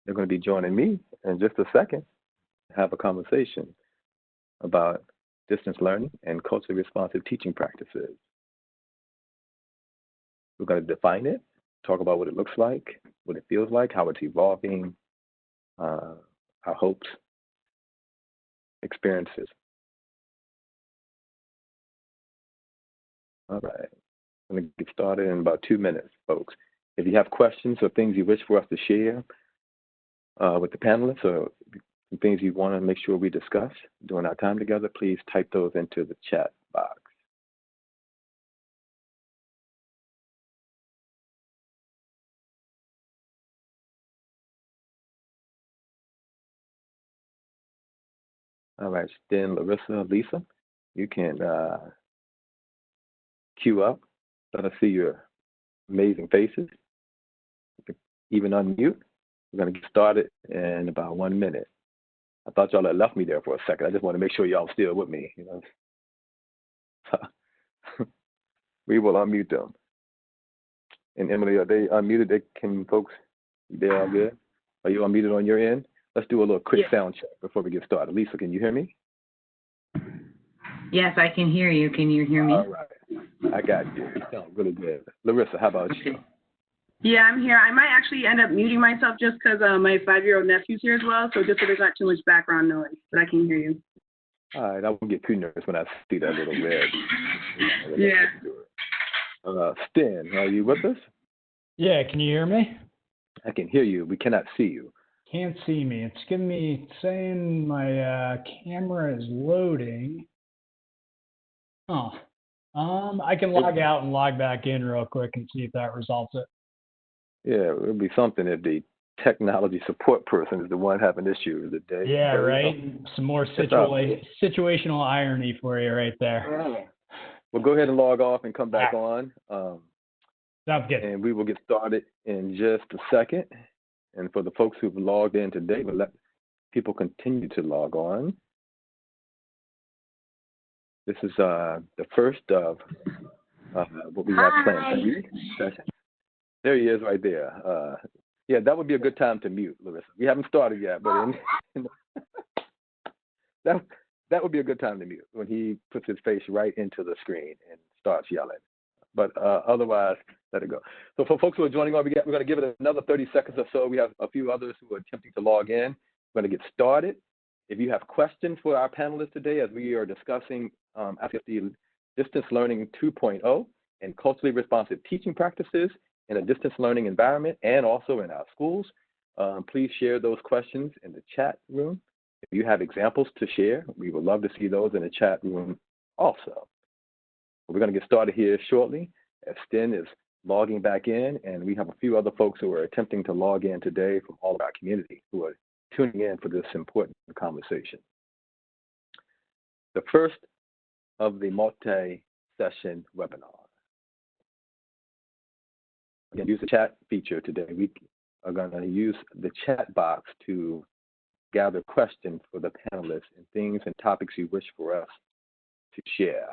They're going to be joining me in just a second to have a conversation about distance learning and culturally responsive teaching practices. We're going to define it, talk about what it looks like, what it feels like, how it's evolving, our hopes, experiences. All right. I'm going to get started in about 2 minutes, folks. If you have questions or things you wish for us to share with the panelists or things you want to make sure we discuss during our time together, please type those into the chat box. All right, then Larissa, Lisa, you can queue up. Let us see your amazing faces. You can even unmute. We're going to get started in about 1 minute. I thought y'all had left me there for a second. I just want to make sure y'all still with me. We will unmute them. And Emily, are they unmuted? Can folks, they all good? Are you unmuted on your end? Let's do a little quick sound check before we get started. Lisa, can you hear me? Yes, I can hear you. Can you hear me? All right. I got you. You sound really good. Larissa, how about you? Yeah, I'm here. I might actually end up muting myself just because my 5-year-old nephew's here as well, so just so there's not too much background noise, but I can hear you. All right, I won't get too nervous when I see that little red. Yeah. Sten, are you with us? Yeah, can you hear me? I can hear you. We cannot see you. Can't see me. It's giving me, saying my camera is loading. Oh, I can log out and log back in real quick and see if that resolves it. Yeah, it would be something if the technology support person is the one having issues today. Yeah, right. Some more situational irony for you right there. Well, go ahead and log off and come back on. Sounds good. And we will get started in just a second. And for the folks who've logged in today, we'll let people continue to log on. This is the first of what we have planned for session. There he is right there. Yeah, that would be a good time to mute, Larissa. We haven't started yet, but that would be a good time to mute when he puts his face right into the screen and starts yelling. But otherwise, let it go. So for folks who are joining on, we're going to give it another 30 seconds or so. We have a few others who are attempting to log in. We're going to get started. If you have questions for our panelists today, as we are discussing ICSD Distance Learning 2.0 and culturally responsive teaching practices in a distance learning environment and also in our schools, please share those questions in the chat room. If you have examples to share, we would love to see those in the chat room also. We're going to get started here shortly as Sten is logging back in, and we have a few other folks who are attempting to log in today from all of our community who are tuning in for this important conversation. The first of the multi-session webinar. Again, use the chat feature today. We are going to use the chat box to gather questions for the panelists and things and topics you wish for us to share.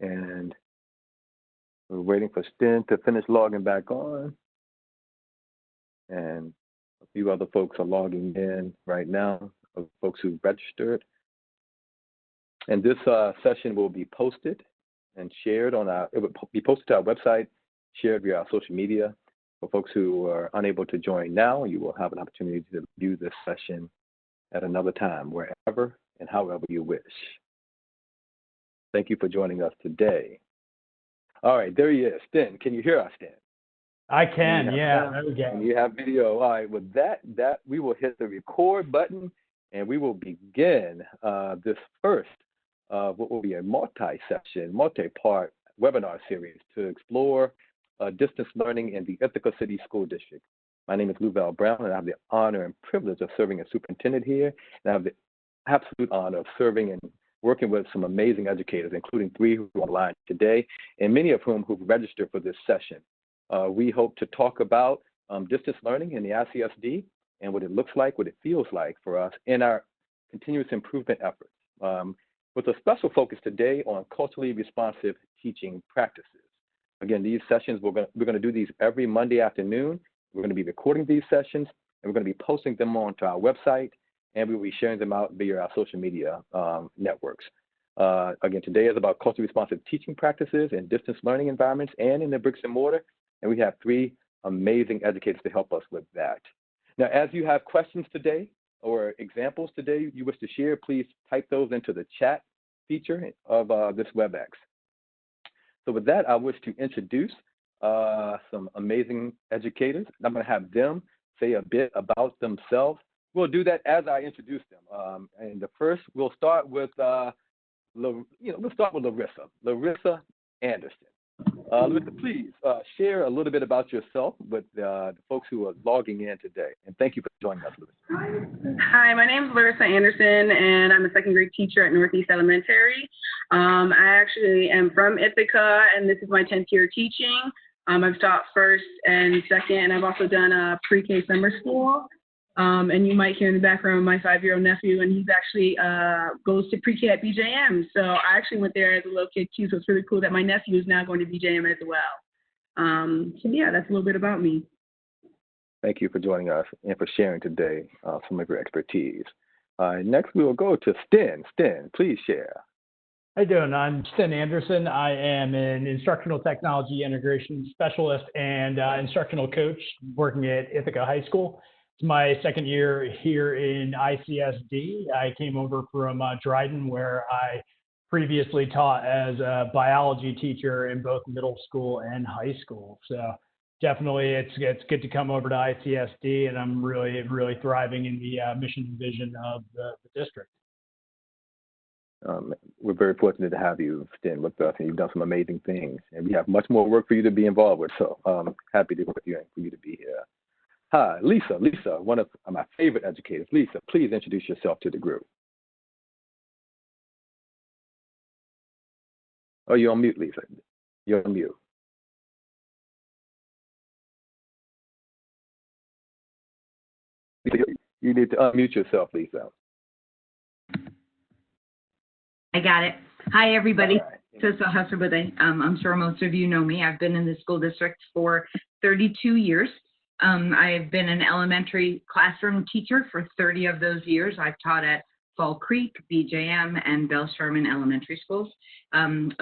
And we're waiting for Sten to finish logging back on. And a few other folks are logging in right now, folks who registered. And this session will be posted and shared on it will be posted to our website, shared via our social media. For folks who are unable to join now, you will have an opportunity to view this session at another time, wherever and however you wish. Thank you for joining us today. All right, there he is. Sten, can you hear us, Sten? I can, yeah. There we go. And you have video. All right, with that we will hit the record button and we will begin this first what will be a multi-part webinar series to explore distance learning in the Ithaca City School District. My name is Louvel Brown, and I have the honor and privilege of serving as superintendent here. And I have the absolute honor of serving and working with some amazing educators, including 3 who are online today, and many of whom who've registered for this session. We hope to talk about distance learning in the ICSD and what it looks like, what it feels like for us in our continuous improvement efforts, with a special focus today on culturally responsive teaching practices. Again, these sessions, we're going to do these every Monday afternoon. We're going to be recording these sessions, and we're going to be posting them onto our website, and we will be sharing them out via our social media networks. Again, today is about culturally responsive teaching practices in distance learning environments and in the bricks and mortar, and we have 3 amazing educators to help us with that. Now, as you have questions today or examples today you wish to share, please type those into the chat feature of this WebEx. So with that, I wish to introduce some amazing educators. I'm going to have them say a bit about themselves. We'll do that as I introduce them. And the first, we'll start with Larissa Anderson. Larissa, please share a little bit about yourself with the folks who are logging in today. And thank you for joining us, Larissa. Hi, my name is Larissa Anderson, and I'm a second grade teacher at Northeast Elementary. I actually am from Ithaca, and this is my 10th year teaching. I've taught first and second, and I've also done a pre-K summer school. And you might hear in the background my 5-year-old nephew, and he's actually goes to pre-K at BJM. So I actually went there as a little kid too, so it's really cool that my nephew is now going to BJM as well. So yeah, that's a little bit about me. Thank you for joining us and for sharing today some of your expertise. Next, we will go to Sten. Sten, please share. How you doing? I'm Sten Anderson. I am an instructional technology integration specialist and instructional coach working at Ithaca High School. It's my second year here in ICSD. I came over from Dryden, where I previously taught as a biology teacher in both middle school and high school. So definitely it's good to come over to ICSD, and I'm really thriving in the mission and vision of the district. We're very fortunate to have you, Sten, with us, and you've done some amazing things. And we have much more work for you to be involved with, so happy to work with you and for you to be here. Hi, Lisa, one of my favorite educators. Lisa, please introduce yourself to the group. Oh, you're on mute, Lisa. You're on mute. Lisa, you need to unmute yourself, Lisa. I got it. Hi, everybody. All right. This is Shaastrabuddha. I'm sure most of you know me. I've been in the school district for 32 years. I've been an elementary classroom teacher for 30 of those years. I've taught at Fall Creek, BJM, and Bell Sherman elementary schools.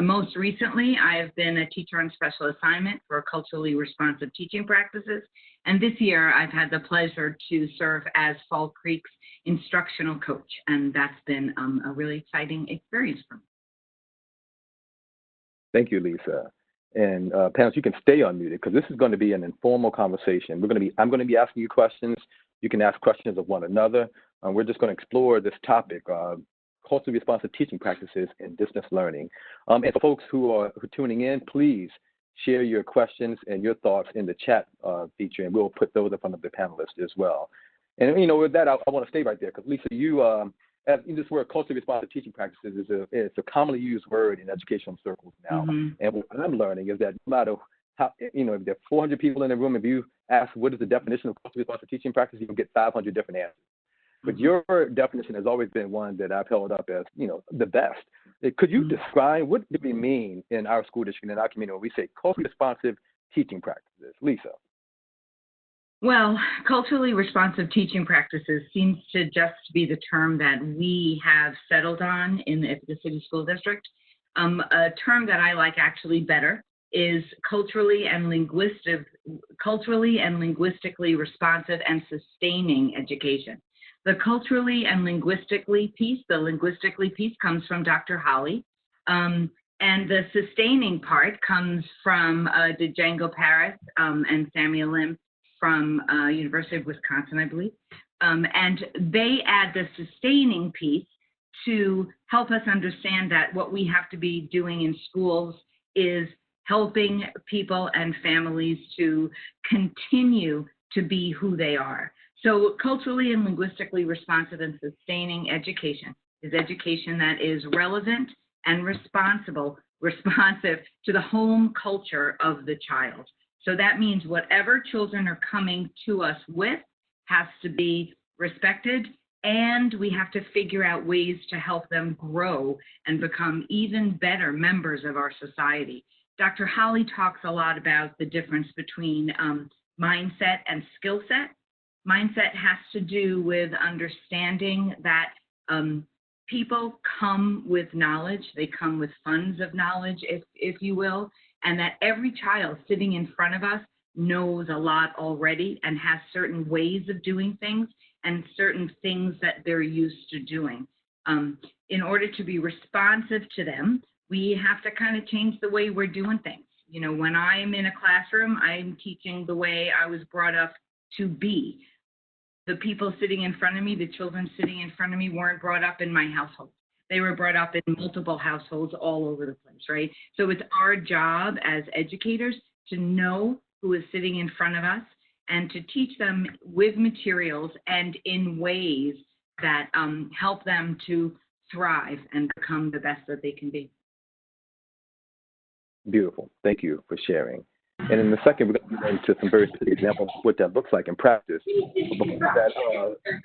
Most recently, I have been a teacher on special assignment for culturally responsive teaching practices. And this year, I've had the pleasure to serve as Fall Creek's instructional coach. And that's been a really exciting experience for me. Thank you, Lisa. And panelists, you can stay unmuted because this is going to be an informal conversation. I'm going to be asking you questions. You can ask questions of one another. We're just going to explore this topic, culturally responsive teaching practices in distance learning. And for folks who are tuning in, please share your questions and your thoughts in the chat feature, and we'll put those in front of the panelists as well. And with that, I want to stay right there because Lisa, this word culturally responsive teaching practices is a commonly used word in educational circles now. Mm-hmm. And what I'm learning is that no matter how, if there are 400 people in the room, if you ask what is the definition of culturally responsive teaching practice, you'll get 500 different answers. But your definition has always been one that I've held up as, the best. Could you describe what do we mean in our school district and in our community when we say culturally responsive teaching practices? Lisa. Well, culturally responsive teaching practices seems to just be the term that we have settled on in the Ithaca City School District. A term that I like actually better is culturally and linguistically responsive and sustaining education. The culturally and linguistically piece comes from Dr. Holly, and the sustaining part comes from Django Paris and Samuel Lim from University of Wisconsin, I believe. And they add the sustaining piece to help us understand that what we have to be doing in schools is helping people and families to continue to be who they are. So culturally and linguistically responsive and sustaining education is education that is relevant and responsive to the home culture of the child. So that means whatever children are coming to us with has to be respected, and we have to figure out ways to help them grow and become even better members of our society. Dr. Holly talks a lot about the difference between mindset and skill set. Mindset has to do with understanding that people come with knowledge, they come with funds of knowledge, if you will, and that every child sitting in front of us knows a lot already and has certain ways of doing things and certain things that they're used to doing. In order to be responsive to them, we have to kind of change the way we're doing things. You know, when I'm in a classroom, I'm teaching the way I was brought up to be. The people sitting in front of me, the children sitting in front of me weren't brought up in my household. They were brought up in multiple households all over the place, right? So it's our job as educators to know who is sitting in front of us and to teach them with materials and in ways that help them to thrive and become the best that they can be. Beautiful. Thank you for sharing. And in a second, we're going to go into some very specific examples of what that looks like in practice. But before that,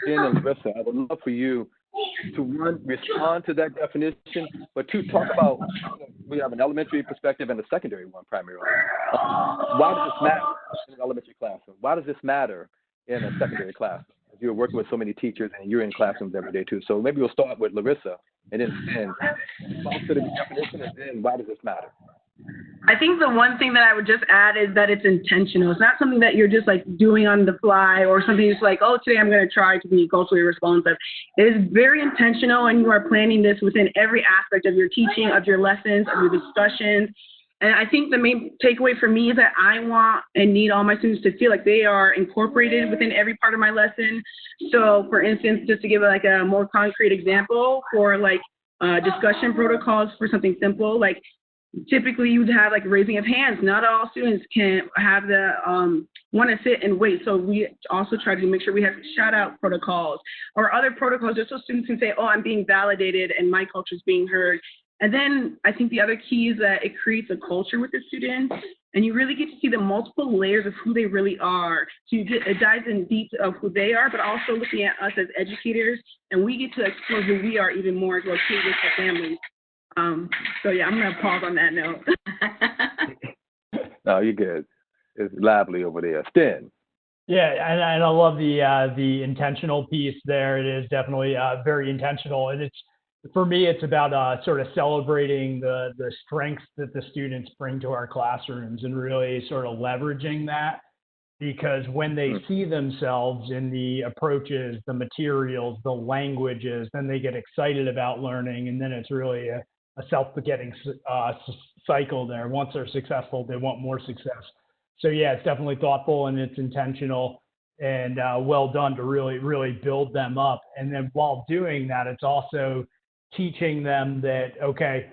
Jen and Larissa, I would love for you to, one, respond to that definition, but two, talk about, we have an elementary perspective and a secondary one primarily. Why does this matter in an elementary classroom? Why does this matter in a secondary classroom? You're working with so many teachers and you're in classrooms every day too. So maybe we'll start with Larissa and then Jen. Talk to the definition and then why does this matter? I think the one thing that I would just add is that it's intentional. It's not something that you're just like doing on the fly or something that's like, oh, today I'm going to try to be culturally responsive. It is very intentional, and you are planning this within every aspect of your teaching, of your lessons, of your discussions. And I think the main takeaway for me is that I want and need all my students to feel like they are incorporated within every part of my lesson. So for instance, just to give like a more concrete example for like discussion protocols for something simple, like typically you would have like raising of hands. Not all students can have the want to sit and wait. So we also try to make sure we have shout out protocols or other protocols just so students can say, oh, I'm being validated and my culture is being heard. And then I think the other key is that it creates a culture with the students, and you really get to see the multiple layers of who they really are. So it dives in deep of who they are, but also looking at us as educators, and we get to explore who we are even more as well too with our families. So yeah, I'm going to pause on that note. No, you're good. It's lively over there. Stin. Yeah, and I love the intentional piece there. It is definitely very intentional, and it's, for me, it's about sort of celebrating the strengths that the students bring to our classrooms and really sort of leveraging that, because when they see themselves in the approaches, the materials, the languages, then they get excited about learning, and then it's really a self-begetting cycle there. Once they're successful, they want more success. So yeah, it's definitely thoughtful and it's intentional and well done to really build them up. And then while doing that, it's also teaching them that, okay,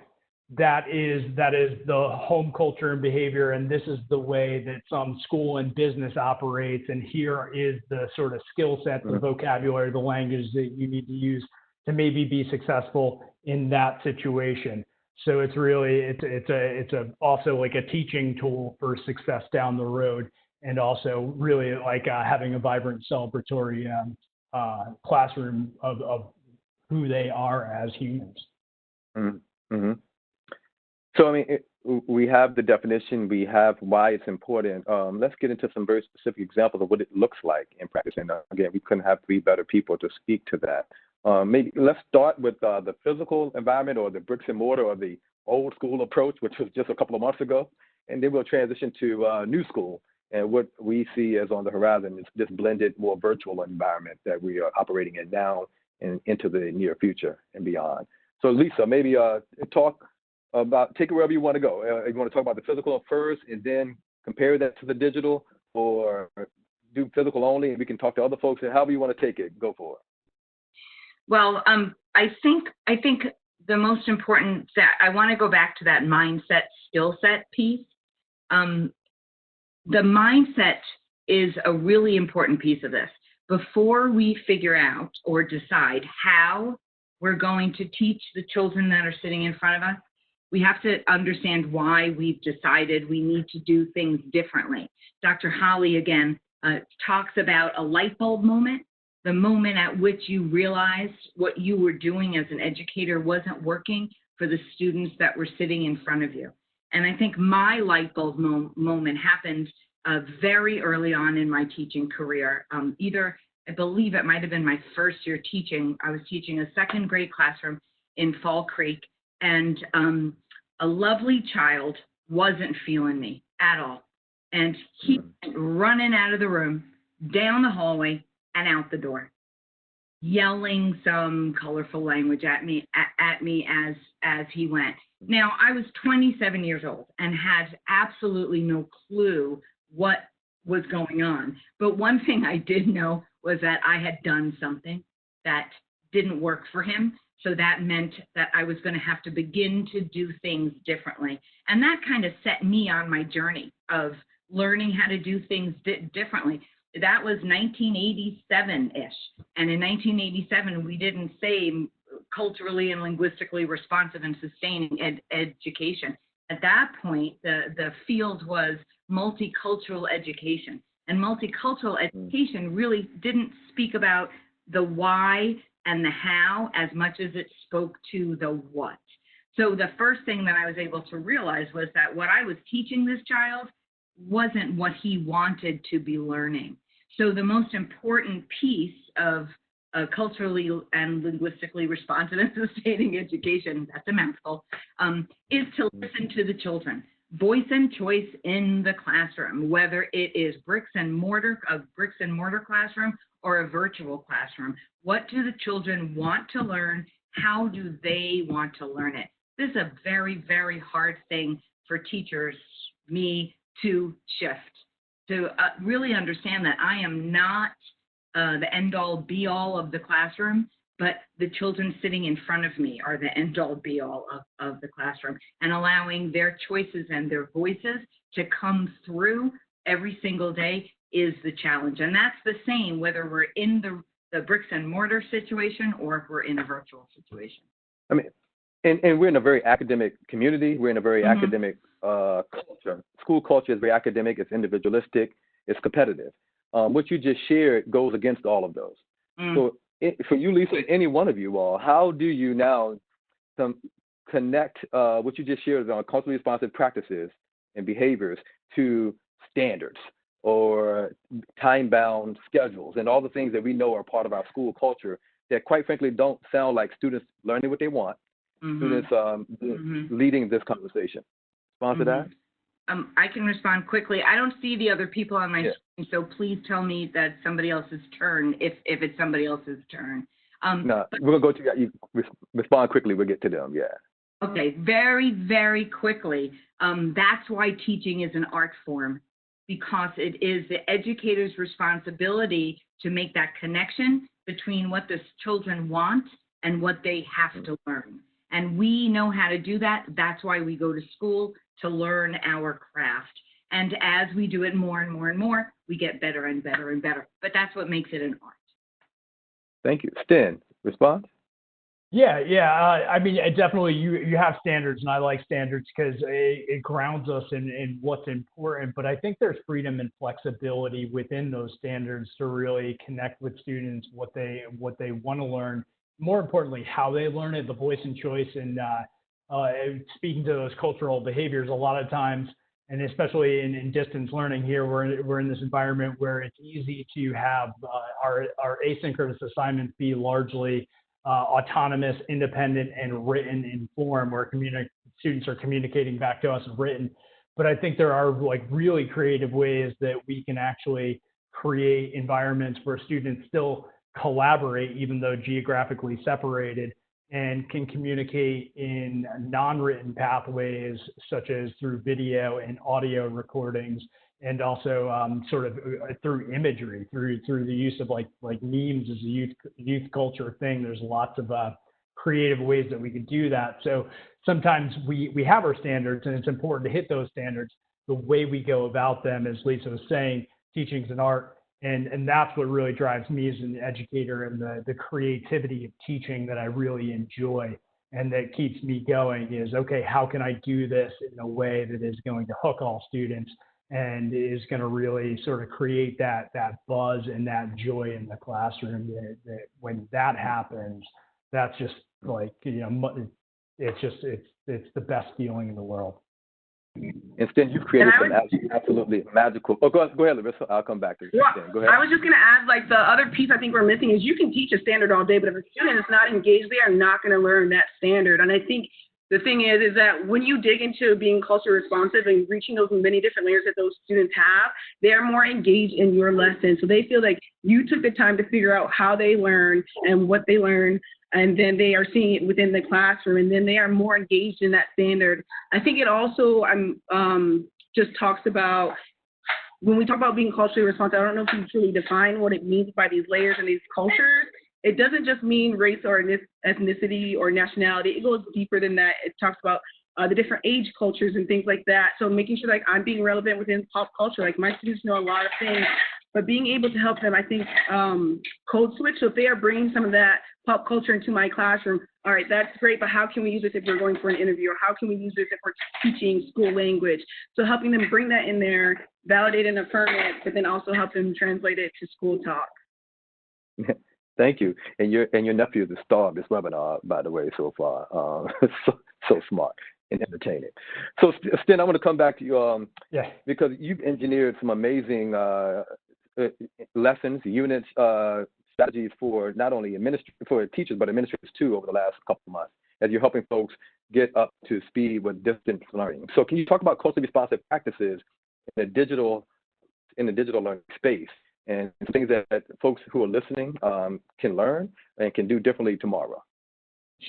that is the home culture and behavior, and this is the way that some school and business operates, and here is the sort of skill set, the vocabulary, the language that you need to use to maybe be successful in that situation. So it's really, it's also like a teaching tool for success down the road, and also really like having a vibrant celebratory classroom of who they are as humans. Mm-hmm. So, I mean, we have the definition, we have why it's important. Let's get into some very specific examples of what it looks like in practice. And again, we couldn't have three better people to speak to that. Maybe let's start with the physical environment, or the bricks and mortar, or the old school approach, which was just a couple of months ago. And then we'll transition to new school. And what we see as on the horizon is this blended, more virtual environment that we are operating in now and into the near future and beyond. So Lisa, maybe talk about, take it wherever you want to go. You want to talk about the physical first and then compare that to the digital, or do physical only, and we can talk to other folks, and however you want to take it, go for it. Well, I think the most important, that I want to go back to that mindset skill set piece. The mindset is a really important piece of this. Before we figure out or decide how we're going to teach the children that are sitting in front of us, we have to understand why we've decided we need to do things differently. Dr. Holly, again, talks about a light bulb moment, the moment at which you realized what you were doing as an educator wasn't working for the students that were sitting in front of you. And I think my light bulb moment happened very early on in my teaching career. I believe it might have been my first year teaching. I was teaching a second grade classroom in Fall Creek, and a lovely child wasn't feeling me at all. And he went running out of the room, down the hallway, and out the door, yelling some colorful language at me as he went. Now, I was 27 years old and had absolutely no clue what was going on. But one thing I did know was that I had done something that didn't work for him. So that meant that I was going to have to begin to do things differently. And that kind of set me on my journey of learning how to do things differently. That was 1987-ish. And in 1987, we didn't say culturally and linguistically responsive and sustaining education. At that point, the field was multicultural education. And multicultural education really didn't speak about the why and the how as much as it spoke to the what. So the first thing that I was able to realize was that what I was teaching this child wasn't what he wanted to be learning. So the most important piece of culturally and linguistically responsive and sustaining education, that's a mouthful, is to listen to the children. Voice and choice in the classroom, whether it is a bricks and mortar classroom or a virtual classroom. What do the children want to learn? How do they want to learn it? This is a very, very hard thing for teachers, me, to shift, to really understand that I am not the end-all, be-all of the classroom, but the children sitting in front of me are the end-all, be-all of the classroom, and allowing their choices and their voices to come through every single day is the challenge. And that's the same whether we're in the bricks and mortar situation or if we're in a virtual situation. I mean, and we're in a very academic community. We're in a very academic culture. School culture is very academic. It's individualistic. It's competitive. What you just shared goes against all of those. So for you, Lisa, any one of you all, how do you now connect what you just shared on culturally responsive practices and behaviors to standards or time-bound schedules and all the things that we know are part of our school culture that, quite frankly, don't sound like students learning what they want, students leading this conversation? Respond to that? I can respond quickly. I don't see the other people on my screen, so please tell me that somebody else's turn if it's somebody else's turn. No, we're going to go to you. Respond quickly. We'll get to them. Yeah. Okay, very, very quickly. That's why teaching is an art form, because it is the educator's responsibility to make that connection between what the children want and what they have to learn. And we know how to do that. That's why we go to school, to learn our craft. And as we do it more and more and more, we get better and better and better. But that's what makes it an art. Thank you. Sten, respond? Yeah. I mean, definitely you have standards, and I like standards because it grounds us in what's important. But I think there's freedom and flexibility within those standards to really connect with students, what they want to learn. More importantly, how they learn it, the voice and choice, and speaking to those cultural behaviors. A lot of times, and especially in distance learning here, we're in this environment where it's easy to have our asynchronous assignments be largely autonomous, independent, and written in form, where students are communicating back to us written. But I think there are like really creative ways that we can actually create environments where students still collaborate, even though geographically separated, and can communicate in non-written pathways, such as through video and audio recordings, and also sort of through imagery, through the use of like memes as a youth culture thing. There's lots of creative ways that we can do that. So sometimes we have our standards, and it's important to hit those standards. The way we go about them, as Lisa was saying, teaching is an art. And that's what really drives me as an educator, and the creativity of teaching that I really enjoy and that keeps me going is, okay, how can I do this in a way that is going to hook all students and is going to really sort of create that buzz and that joy in the classroom that when that happens, that's just like, it's the best feeling in the world. And Sten, you've created some absolutely magical. Oh, go ahead, Larissa. I'll come back to you. Well, Go ahead. I was just going to add, like, the other piece I think we're missing is you can teach a standard all day, but if a student is not engaged, they are not going to learn that standard. And I think the thing is that when you dig into being culturally responsive and reaching those many different layers that those students have, they are more engaged in your lesson. So they feel like you took the time to figure out how they learn and what they learn, and then they are seeing it within the classroom, and then they are more engaged in that standard. I think it also just talks about, when we talk about being culturally responsive, I don't know if you truly define what it means by these layers and these cultures. It doesn't just mean race or ethnicity or nationality. It goes deeper than that. It talks about the different age cultures and things like that. So making sure like I'm being relevant within pop culture. Like my students know a lot of things, but being able to help them, I think, code switch. So if they are bringing some of that pop culture into my classroom, all right, that's great, but how can we use this if we're going for an interview, or how can we use this if we're teaching school language? So helping them bring that in there, validate and affirm it, but then also help them translate it to school talk. Thank you. And your nephew is the star of this webinar, by the way, so far. So smart and entertaining. So Sten, I want to come back to you because you've engineered some amazing lessons, units, strategies for not only for teachers, but administrators too over the last couple of months as you're helping folks get up to speed with distance learning. So can you talk about culturally responsive practices in the digital learning space and things that folks who are listening can learn and can do differently tomorrow?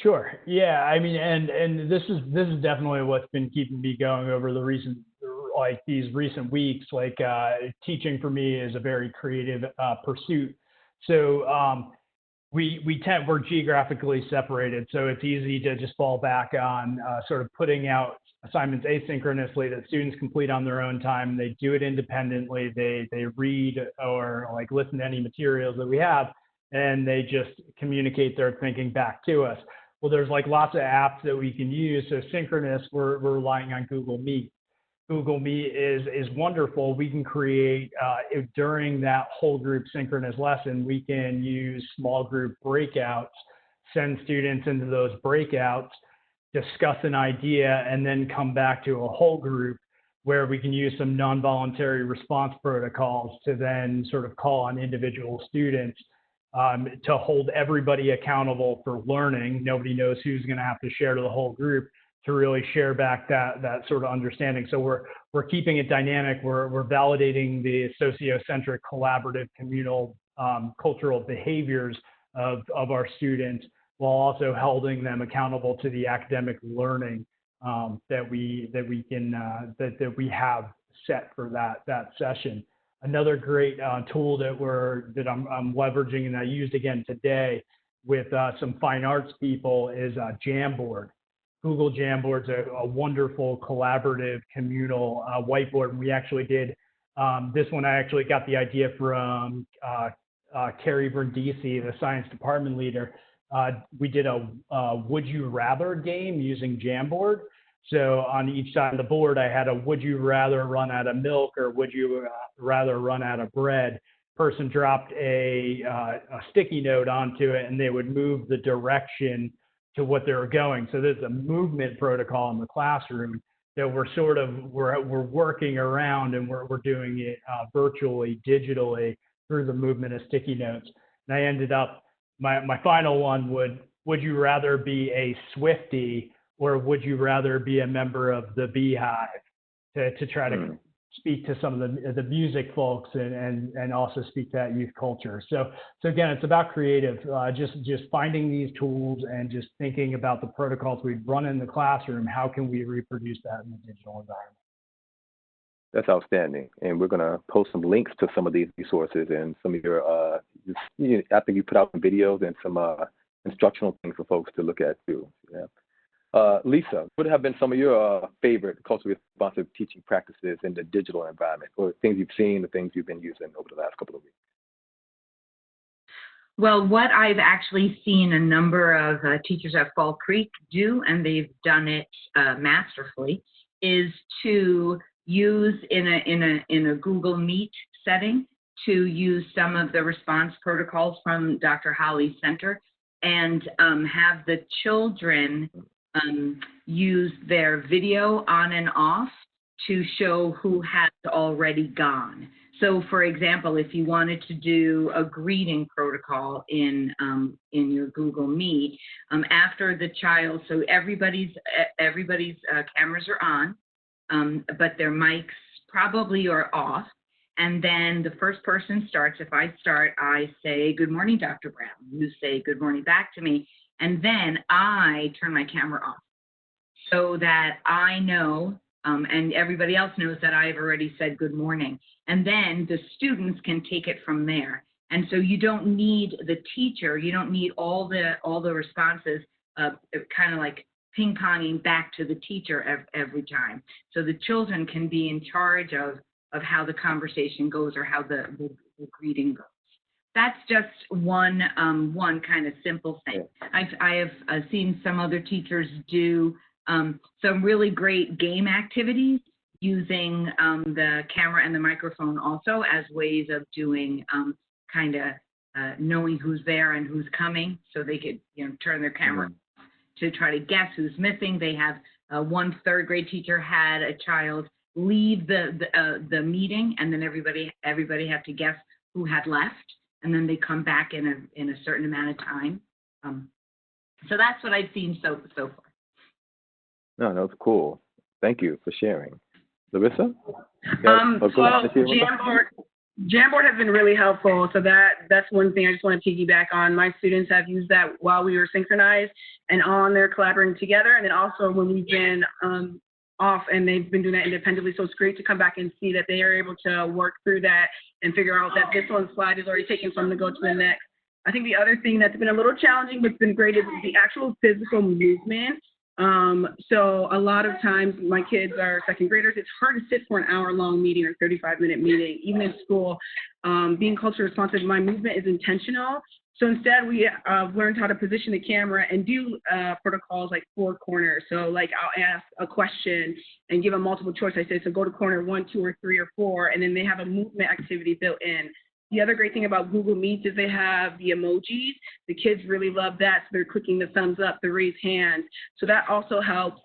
Sure. Yeah. I mean, and this is definitely what's been keeping me going over these recent weeks. Like teaching for me is a very creative pursuit. So we're geographically separated, so it's easy to just fall back on sort of putting out assignments asynchronously that students complete on their own time. They do it independently. They read or like listen to any materials that we have, and they just communicate their thinking back to us. Well, there's like lots of apps that we can use. So synchronous, we're relying on Google Meet. Google Meet is wonderful. We can create, during that whole group synchronous lesson, we can use small group breakouts, send students into those breakouts, discuss an idea, and then come back to a whole group where we can use some non-voluntary response protocols to then sort of call on individual students to hold everybody accountable for learning. Nobody knows who's going to have to share to the whole group to really share back that sort of understanding. So we're keeping it dynamic. We're validating the sociocentric, collaborative, communal, cultural behaviors of our students, while also holding them accountable to the academic learning that we have set for that session. Another great tool that I'm leveraging and I used again today with some fine arts people is Jamboard. Google Jamboard's a wonderful collaborative communal whiteboard. And we actually did this one. I actually got the idea from Carrie Brindisi, the science department leader. We did a would you rather game using Jamboard. So on each side of the board, I had a would you rather run out of milk or would you rather run out of bread. Person dropped a sticky note onto it, and they would move the direction to what they were going. So there's a movement protocol in the classroom that we're working around, and we're doing it virtually, digitally through the movement of sticky notes. And I ended up, my final one would you rather be a Swiftie or would you rather be a member of the Beehive, to try to speak to some of the music folks and also speak to that youth culture. So again, it's about creative, just finding these tools and just thinking about the protocols we've run in the classroom. How can we reproduce that in the digital environment? That's outstanding. And we're going to post some links to some of these resources and some of your, I think you put out some videos and some instructional things for folks to look at too. Yeah. Lisa, what have been some of your favorite culturally responsive teaching practices in the digital environment, or things you've seen, the things you've been using over the last couple of weeks? Well, what I've actually seen a number of teachers at Fall Creek do, and they've done it masterfully, is to use in a Google Meet setting to use some of the response protocols from Dr. Holly's center and have the children use their video on and off to show who has already gone. So, for example, if you wanted to do a greeting protocol in your Google Meet, after the child, so everybody's cameras are on, but their mics probably are off. And then the first person starts. If I start, I say, "Good morning, Dr. Brown." You say, "Good morning" back to me. And then I turn my camera off so that I know, and everybody else knows that I've already said good morning. And then the students can take it from there. And so you don't need the teacher, you don't need all the responses, kind of like ping-ponging back to the teacher every time. So the children can be in charge of how the conversation goes or how the greeting goes. That's just one kind of simple thing. I have seen some other teachers do some really great game activities using the camera and the microphone also as ways of doing kind of knowing who's there and who's coming, so they could turn their camera to try to guess who's missing. They have one third grade teacher had a child leave the meeting, and then everybody had to guess who had left, and then they come back in a certain amount of time. So that's what I've seen so far. No, that's cool. Thank you for sharing. Larissa? Jamboard has been really helpful. So that's one thing I just want to piggyback on. My students have used that while we were synchronized and on there collaborating together. And then also when we've been off and they've been doing that independently. So it's great to come back and see that they are able to work through that and figure out that this one slide is already taken from to go to the next. I think the other thing that's been a little challenging but it's been great is the actual physical movement. So a lot of times my kids are second graders. It's hard to sit for an hour-long meeting or 35-minute meeting, even in school. Being culture responsive, my movement is intentional. So instead, we learned how to position the camera and do protocols like 4 corners. So like I'll ask a question and give them multiple choice. I say, so go to corner 1, 2, or 3, or 4, and then they have a movement activity built in. The other great thing about Google Meets is they have the emojis. The kids really love that, so they're clicking the thumbs up, the raised hands. So that also helps.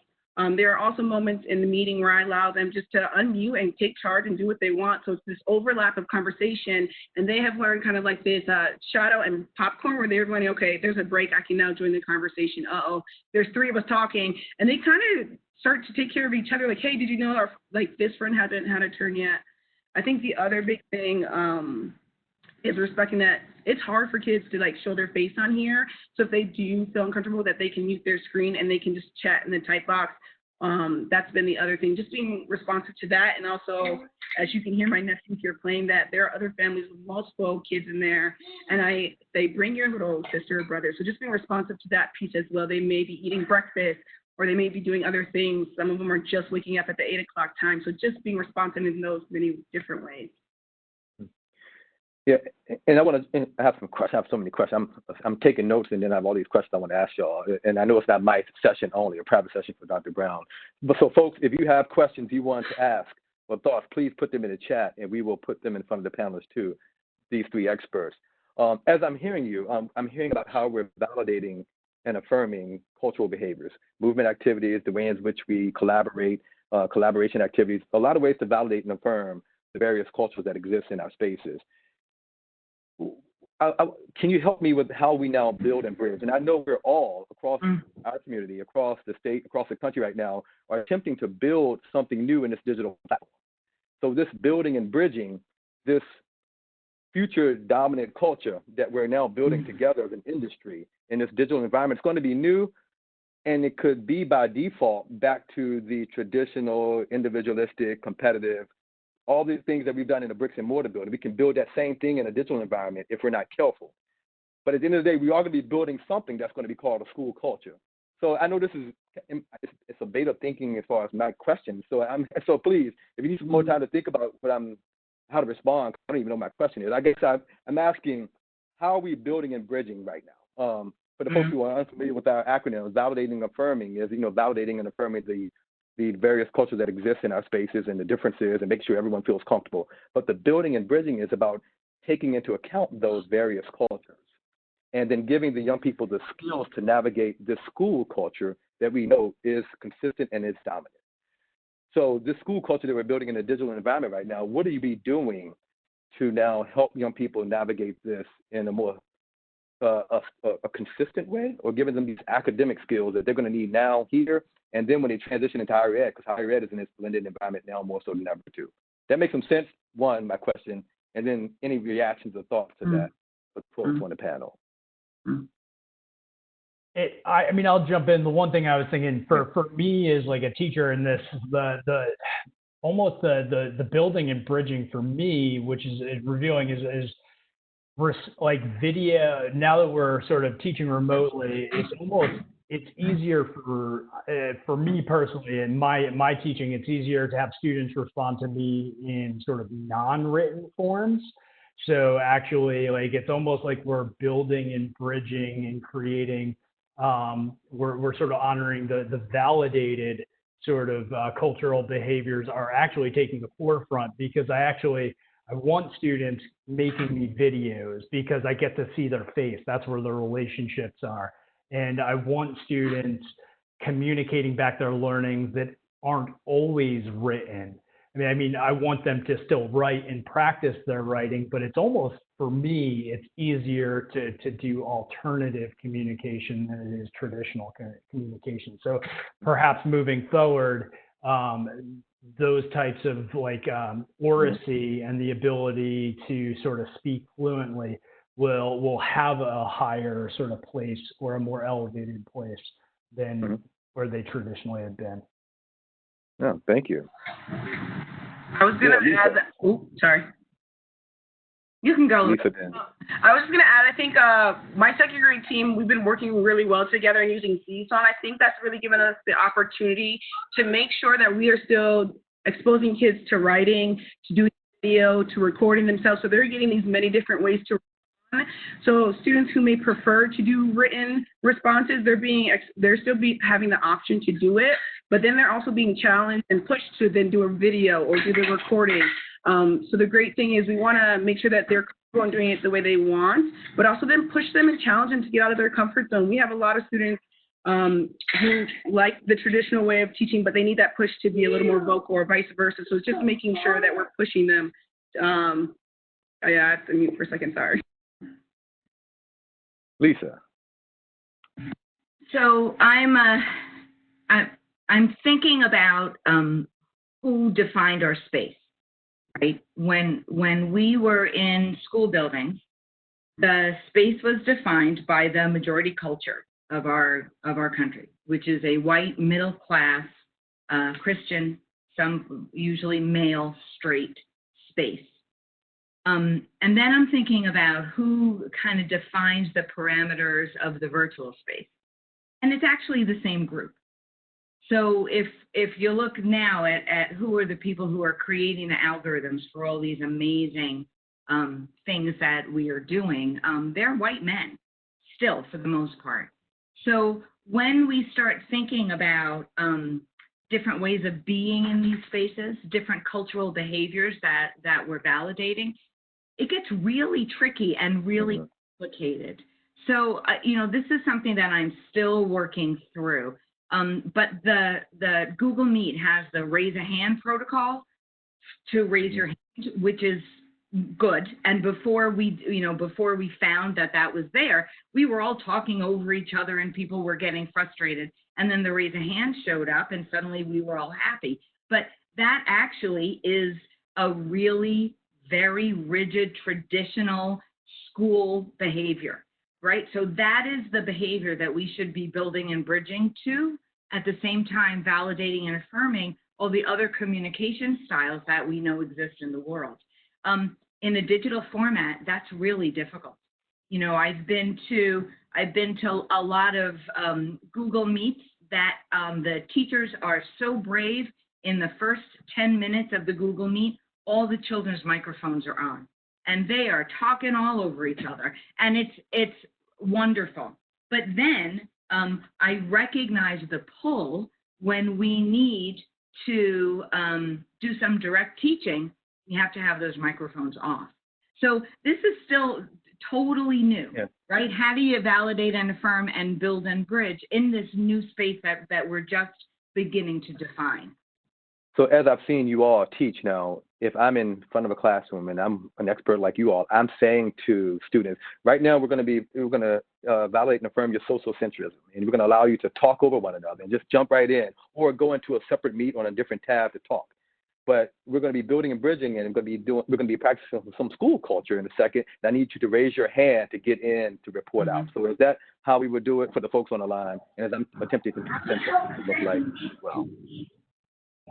There are also moments in the meeting where I allow them just to unmute and take charge and do what they want. So it's this overlap of conversation, and they have learned kind of like this shadow and popcorn where they're going, okay, there's a break, I can now join the conversation. There's 3 of us talking, and they kind of start to take care of each other. Like, hey, did you know our this friend hasn't had a turn yet? I think the other big thing is respecting that it's hard for kids to show their face on here. So if they do feel uncomfortable, that they can mute their screen and they can just chat in the type box. That's been the other thing, just being responsive to that. And also, as you can hear my nephew here playing that, there are other families with multiple kids in there. And they bring your little sister or brother. So just being responsive to that piece as well. They may be eating breakfast or they may be doing other things. Some of them are just waking up at the 8 o'clock time. So just being responsive in those many different ways. Yeah, and I have so many questions. I'm taking notes, and then I have all these questions I want to ask y'all. And I know it's not my session only, a private session for Dr. Brown. But so, folks, if you have questions you want to ask or thoughts, please put them in the chat, and we will put them in front of the panelists too, these 3 experts. As I'm hearing you, I'm hearing about how we're validating and affirming cultural behaviors, movement activities, the way in which we collaborate, collaboration activities, a lot of ways to validate and affirm the various cultures that exist in our spaces. Can you help me with how we now build and bridge? And I know we're all across our community, across the state, across the country right now, are attempting to build something new in this digital platform. So this building and bridging, this future dominant culture that we're now building together as an industry in this digital environment, it's going to be new, and it could be by default back to the traditional, individualistic, competitive, all these things that we've done in a bricks and mortar building. We can build that same thing in a digital environment if we're not careful. But at the end of the day, we are going to be building something that's going to be called a school culture. So I know this is, it's a beta thinking as far as my question. So please, if you need some more time to think about how to respond, I don't even know what my question is. I guess I'm asking, how are we building and bridging right now? For the folks who are unfamiliar with our acronyms, validating and affirming is, validating and affirming the various cultures that exist in our spaces and the differences and make sure everyone feels comfortable. But the building and bridging is about taking into account those various cultures and then giving the young people the skills to navigate this school culture that we know is consistent and is dominant. So this school culture that we're building in a digital environment right now, what are you be doing to now help young people navigate this in a more a consistent way, or giving them these academic skills that they're going to need now here, and then when they transition into higher ed, because higher ed is in this blended environment now more so than ever too. That makes some sense, one, my question, and then any reactions or thoughts to that for folks on the panel. I mean, I'll jump in. The one thing I was thinking for me is like a teacher in this, almost the building and bridging for me, which is revealing is like video. Now that we're sort of teaching remotely, it's easier for me personally in my teaching. It's easier to have students respond to me in sort of non-written forms. So actually, like, it's almost like we're building and bridging and creating. We're sort of honoring the validated sort of cultural behaviors are actually taking the forefront, because I want students making me videos because I get to see their face. That's where the relationships are. And I want students communicating back their learnings that aren't always written. I mean, I want them to still write and practice their writing, but it's almost, for me, it's easier to do alternative communication than it is traditional communication. So perhaps moving forward, those types of like oracy and the ability to sort of speak fluently will have a higher sort of place, or a more elevated place than where they traditionally have been. No, thank you. I was going to add that. Oh, sorry. You can go. Lisa, then. I was just going to add, I think my second grade team, we've been working really well together and using Seesaw. I think that's really given us the opportunity to make sure that we are still exposing kids to writing, to doing video, to recording themselves. So they're getting these many different ways to respond. So students who may prefer to do written responses, they're still having the option to do it, but then they're also being challenged and pushed to then do a video or do the recording. So the great thing is we want to make sure that they're comfortable doing it the way they want, but also then push them and challenge them to get out of their comfort zone. We have a lot of students who like the traditional way of teaching, but they need that push to be a little more vocal, or vice versa. So it's just making sure that we're pushing them. Yeah, I have to mute for a second, sorry. Lisa. So I'm thinking about who defined our space, right? When we were in school buildings, the space was defined by the majority culture of our country, which is a white middle class Christian, some usually male straight space. And then I'm thinking about who kind of defines the parameters of the virtual space. And it's actually the same group. So if you look now at who are the people who are creating the algorithms for all these amazing things that we are doing, they're white men still, for the most part. So when we start thinking about different ways of being in these spaces, different cultural behaviors that we're validating, it gets really tricky and really complicated. So, this is something that I'm still working through. But the Google Meet has the raise a hand protocol to raise your hand, which is good. And before we found that was there, we were all talking over each other and people were getting frustrated. And then the raise a hand showed up and suddenly we were all happy. But that actually is a really very rigid, traditional school behavior, right? So that is the behavior that we should be building and bridging to, at the same time validating and affirming all the other communication styles that we know exist in the world. In a digital format, that's really difficult. I've been to a lot of Google Meets that the teachers are so brave. In the first 10 minutes of the Google Meet, all the children's microphones are on, and they are talking all over each other, and it's wonderful. But then I recognize the pull when we need to do some direct teaching. You have to have those microphones off. So this is still totally new, right? How do you validate and affirm and build and bridge in this new space that we're just beginning to define? So as I've seen you all teach now, if I'm in front of a classroom and I'm an expert like you all, I'm saying to students, right now we're going to validate and affirm your social centrism, and we're going to allow you to talk over one another and just jump right in, or go into a separate meet on a different tab to talk. But we're going to be building and bridging, and we're going to be practicing some school culture in a second. And I need you to raise your hand to get in to report out. So is that how we would do it for the folks on the line? And as I'm attempting to present what it look like, well,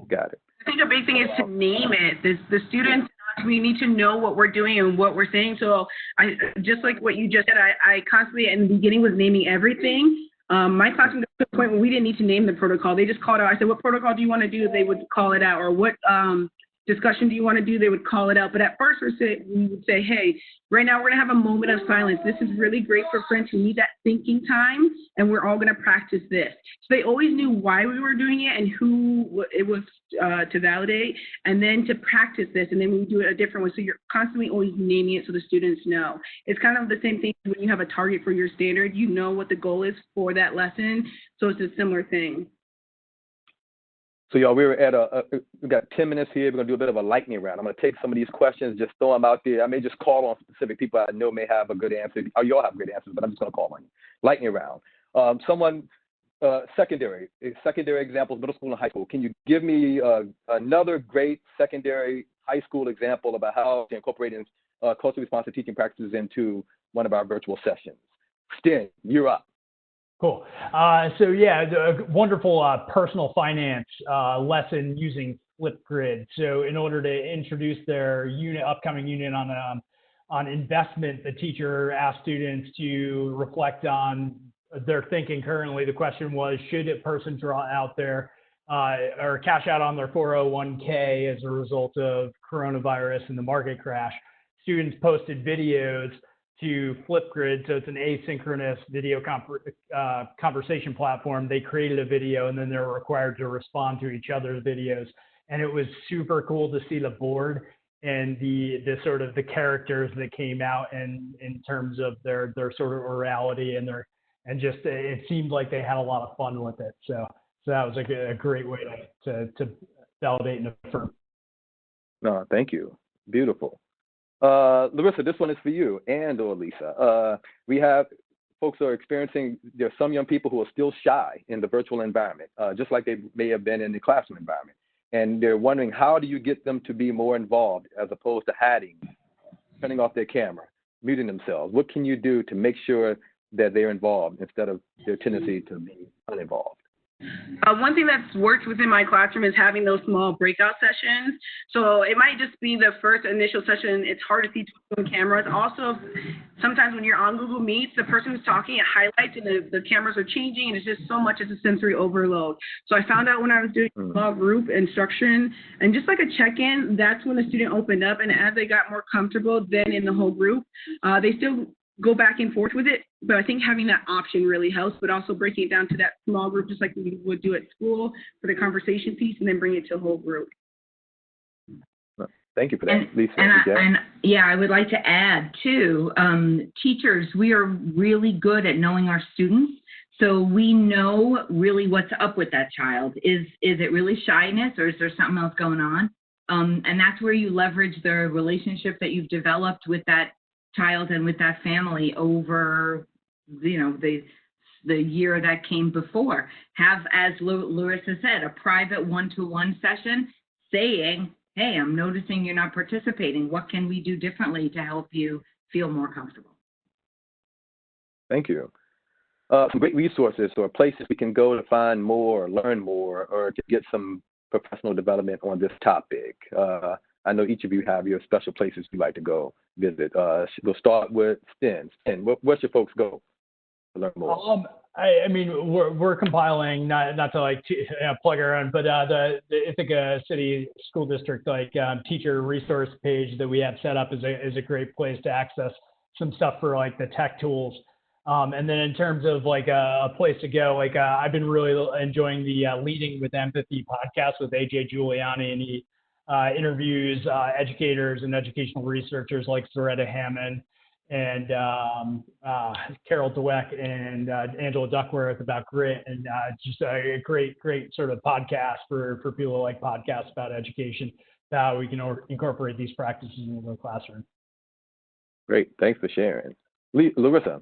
got it. I think a big thing is to name it. The students, we need to know what we're doing and what we're saying. So I just like what you just said, I constantly in the beginning was naming everything. My classroom got to the point where we didn't need to name the protocol. They just called out. I said, what protocol do you want to do? They would call it out. Or what discussion do you want to do? They would call it out. But at first we would say, hey, right now we're going to have a moment of silence. This is really great for friends who need that thinking time, and we're all going to practice this. So they always knew why we were doing it and who it was to validate, and then to practice this, and then we do it a different way. So you're constantly always naming it so the students know. It's kind of the same thing when you have a target for your standard. You know what the goal is for that lesson, so it's a similar thing. So y'all, we were at we got 10 minutes here. We're gonna do a bit of a lightning round. I'm gonna take some of these questions, just throw them out there. I may just call on specific people I know may have a good answer. Oh, you all have great answers, but I'm just gonna call on you. Lightning round. Secondary examples, middle school and high school. Can you give me another great secondary high school example about how to incorporate culturally responsive teaching practices into one of our virtual sessions? Sten, you're up. Cool. So yeah, the wonderful personal finance lesson using Flipgrid. So in order to introduce their upcoming unit on investment, the teacher asked students to reflect on their thinking currently. The question was, should a person draw out their or cash out on their 401k as a result of coronavirus and the market crash? Students posted videos to Flipgrid, so it's an asynchronous video conversation platform. They created a video, and then they're required to respond to each other's videos. And it was super cool to see the board and the sort of the characters that came out in terms of their sort of orality and just it seemed like they had a lot of fun with it. So that was a great way to validate and affirm. No, thank you. Beautiful. Larissa, this one is for you or Lisa. We have folks who are experiencing, there's some young people who are still shy in the virtual environment, just like they may have been in the classroom environment. And they're wondering, how do you get them to be more involved as opposed to hiding, turning off their camera, muting themselves? What can you do to make sure that they're involved instead of their tendency to be uninvolved? One thing that's worked within my classroom is having those small breakout sessions. So it might just be the first initial session. It's hard to see two cameras. Also, sometimes when you're on Google Meets, the person who's talking, it highlights and the cameras are changing, and it's just so much as a sensory overload. So I found out when I was doing small group instruction and just like a check-in, that's when the student opened up. And as they got more comfortable then in the whole group, they still go back and forth with it, but I think having that option really helps, but also breaking it down to that small group, just like we would do at school for the conversation piece, and then bring it to a whole group. Thank you for that, Lisa. And I would like to add too, teachers, we are really good at knowing our students. So we know really what's up with that child. Is it really shyness, or is there something else going on? And that's where you leverage the relationship that you've developed with that child and with that family over, the year that came before. Have, as Larissa said, a private one-to-one session saying, hey, I'm noticing you're not participating. What can we do differently to help you feel more comfortable? Thank you. Some great resources or places we can go to find more, or learn more, or to get some professional development on this topic. I know each of you have your special places you'd like to go visit. We'll start with Sten. Sten, where should folks go to learn more? I mean, we're compiling, not to plug our own, but the Ithaca City School District teacher resource page that we have set up is a great place to access some stuff for the tech tools. And then in terms of a place to go, I've been really enjoying the Leading with Empathy podcast with AJ Giuliani, and he interviews educators and educational researchers like Zaretta Hammond and Carol Dweck and Angela Duckworth about grit, and just a great sort of podcast for people who like podcasts about education, how we can incorporate these practices into the classroom. Great, thanks for sharing. Larissa.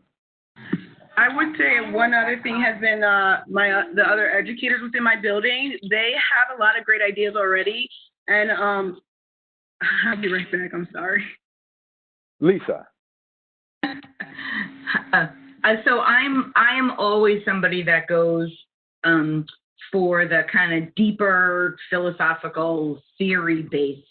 I would say one other thing has been the other educators within my building. They have a lot of great ideas already, and I'll be right back. I'm sorry. Lisa. So I am always somebody that goes for the kind of deeper philosophical theory-based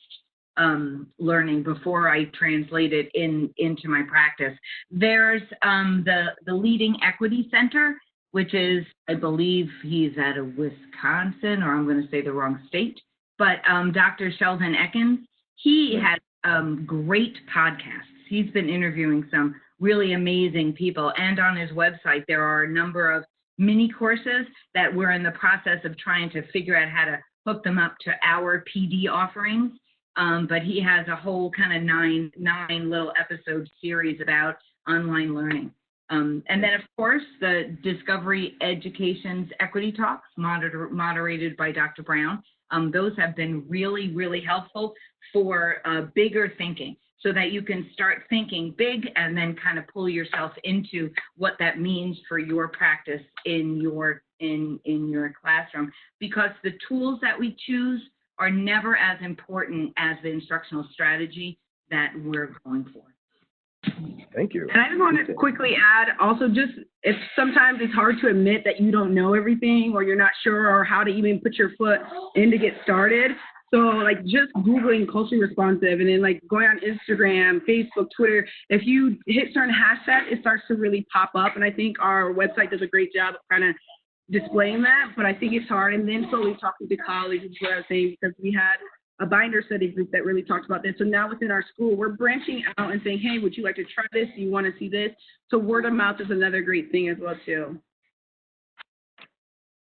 learning before I translate it into my practice. There's the Leading Equity Center, which is, I believe he's out of Wisconsin, or I'm going to say the wrong state, but Dr. Sheldon Ekins, he has great podcasts. He's been interviewing some really amazing people, and on his website there are a number of mini courses that we're in the process of trying to figure out how to hook them up to our PD offerings. But he has a whole kind of nine little episode series about online learning. And then, of course, the Discovery Education's Equity Talks, moderated by Dr. Brown. Those have been really, really helpful for bigger thinking, so that you can start thinking big and then kind of pull yourself into what that means for your practice in your classroom. Because the tools that we choose are never as important as the instructional strategy that we're going for. Thank you. And I just want to quickly add also, just if sometimes it's hard to admit that you don't know everything, or you're not sure or how to even put your foot in to get started. So like just Googling culturally responsive, and then like going on Instagram, Facebook, Twitter, if you hit certain hashtags, it starts to really pop up. And I think our website does a great job of kind of displaying that, but I think it's hard. And then slowly talking to colleagues is what I was saying, because we had a binder study group that really talked about this. So now within our school, we're branching out and saying, hey, would you like to try this? Do you want to see this? So word of mouth is another great thing as well too.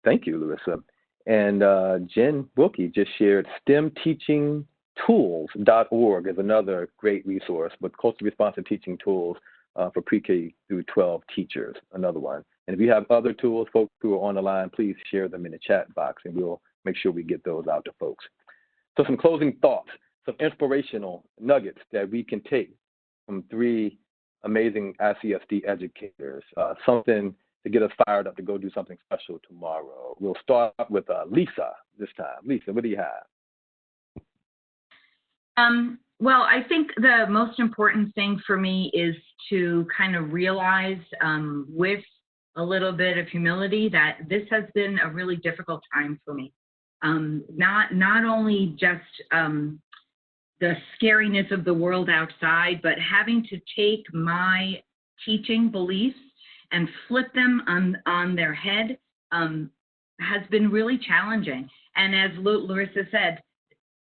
Thank you, Larissa. And Jen Wilkie just shared STEMteachingtools.org is another great resource with culturally responsive teaching tools for pre-K through 12 teachers, another one. And if you have other tools, folks who are on the line, please share them in the chat box, and we'll make sure we get those out to folks. So some closing thoughts, some inspirational nuggets that we can take from three amazing ICSD educators, something to get us fired up to go do something special tomorrow. We'll start with Lisa this time. Lisa, what do you have? Well, I think the most important thing for me is to kind of realize with a little bit of humility that this has been a really difficult time for me. Not only just the scariness of the world outside, but having to take my teaching beliefs and flip them on their head has been really challenging. And as Larissa said,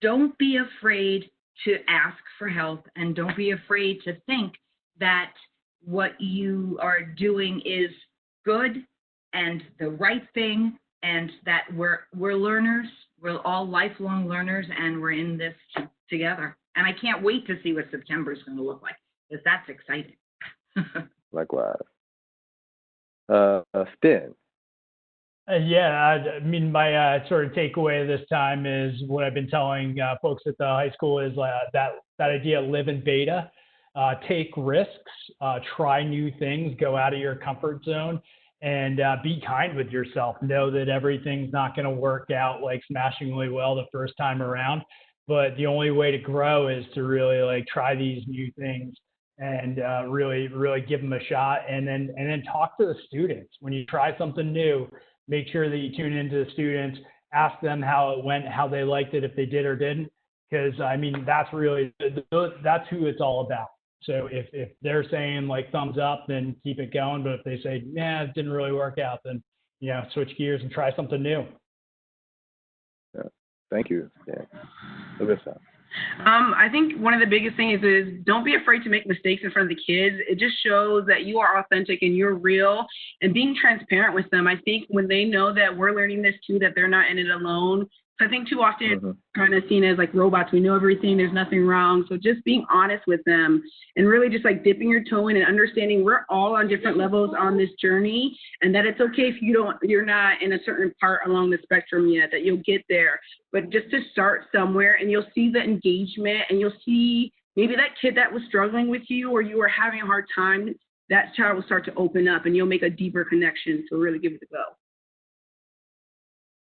don't be afraid to ask for help, and don't be afraid to think that what you are doing is good and the right thing, and that we're learners, we're all lifelong learners, and we're in this together. And I can't wait to see what September is going to look like, because that's exciting. Likewise. Stin. Yeah, I mean, my sort of takeaway this time is what I've been telling folks at the high school is that idea of live in beta, take risks, try new things, go out of your comfort zone, and be kind with yourself. Know that everything's not going to work out like smashingly well the first time around, but the only way to grow is to really like try these new things and really give them a shot, and then talk to the students. When you try something new, make sure that you tune into the students, ask them how it went, how they liked it, if they did or didn't, because I mean, that's who it's all about. So if they're saying like thumbs up, then keep it going. But if they say, nah, it didn't really work out, then, switch gears and try something new. Yeah. Thank you. Yeah. Larissa. I think one of the biggest things is don't be afraid to make mistakes in front of the kids. It just shows that you are authentic and you're real, and being transparent with them. I think when they know that we're learning this too, that they're not in it alone, I think too often kind of seen as like robots. We know everything. There's nothing wrong. So just being honest with them and really just like dipping your toe in and understanding we're all on different levels on this journey, and that it's okay if you're not in a certain part along the spectrum yet, that you'll get there. But just to start somewhere, and you'll see the engagement, and you'll see maybe that kid that was struggling with you or you were having a hard time, that child will start to open up and you'll make a deeper connection. So really give it a go.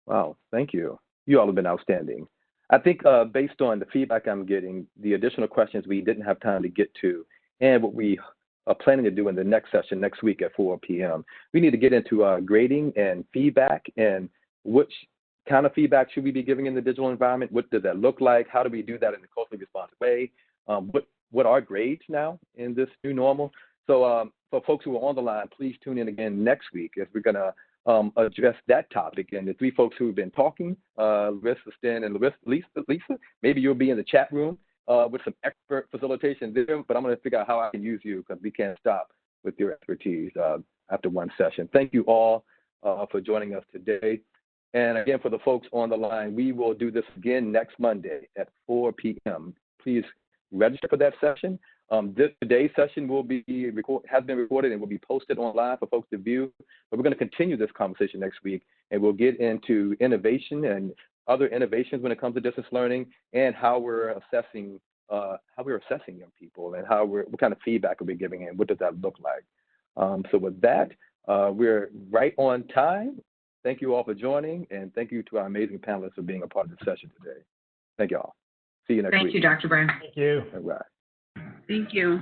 Wow, thank you. You all have been outstanding. I think based on the feedback I'm getting, the additional questions we didn't have time to get to, and what we are planning to do in the next session next week at 4 p.m., we need to get into grading and feedback, and which kind of feedback should we be giving in the digital environment? What does that look like? How do we do that in a culturally responsive way? What are grades now in this new normal? So for folks who are on the line, please tune in again next week as we're going to address that topic. And the three folks who have been talking, Larissa, Stan, and Lisa, maybe you'll be in the chat room with some expert facilitation there, but I'm going to figure out how I can use you because we can't stop with your expertise after one session. Thank you all for joining us today. And again, for the folks on the line, we will do this again next Monday at 4 p.m. Please register for that session. Today's session has been recorded and will be posted online for folks to view. But we're going to continue this conversation next week, and we'll get into innovation and other innovations when it comes to distance learning, and how we're assessing young people, and what kind of feedback are we giving, and what does that look like. So with that, we're right on time. Thank you all for joining, and thank you to our amazing panelists for being a part of the session today. Thank you all. See you next week. Thank you, Dr. Brown. Thank you. All right. Thank you.